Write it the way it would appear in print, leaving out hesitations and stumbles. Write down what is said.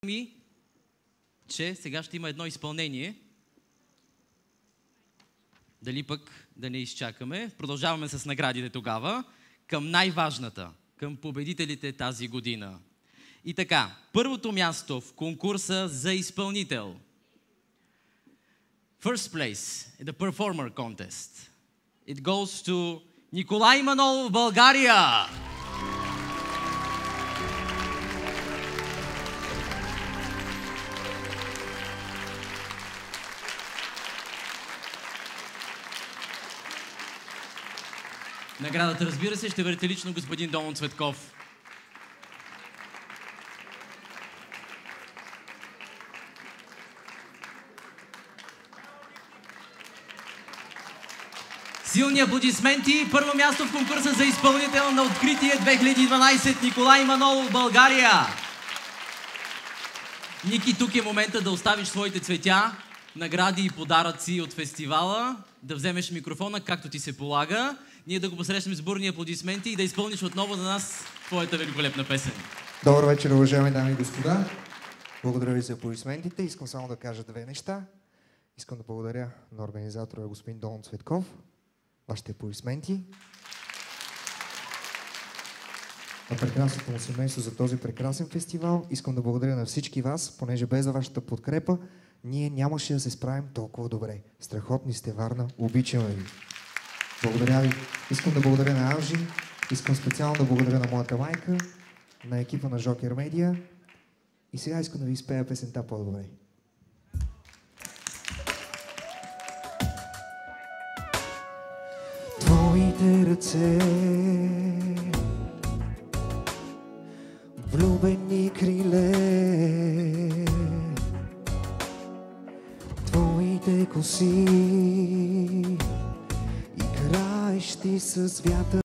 ми, че сега ще има едно изпълнение. Дали пък да не изчакаме. Продължаваме с наградите тогава към най-важната, към победителите тази година. И така, първото място в конкурса за изпълнител. First place in the performer contest. It goes to Николай Манолов, България! Наградата, разбира се, ще бъдете лично господин Донал Цветков. Силни аплодисменти! Първо място в конкурса за изпълнител на Откритие 2012 Николай Манолов, България! Ники, тук е момента да оставиш своите цветя, награди и подаръци от фестивала, да вземеш микрофона, както ти се полага, ние да го посрещнем с бурни аплодисменти и да изпълниш отново за нас твоята великолепна песен. Добър вечер, уважаеми дами и господа. Благодаря ви за аплодисментите. Искам само да кажа две неща. Искам да благодаря на организатора господин Донал Цветков. Вашите аплодисменти. На прекрасното му семейство за този прекрасен фестивал. Искам да благодаря на всички вас, понеже без вашата подкрепа ние нямаше да се справим толкова добре. Страхотни сте, Варна. Обичаме ви. Благодаря ви. Искам да благодаря на Анжи. Искам специално да благодаря на моята майка, на екипа на Жокер Медиа. И сега искам да ви изпея песента по-добре. Твоите ръце, влюбени криле, твоите коси, играещи с вятър.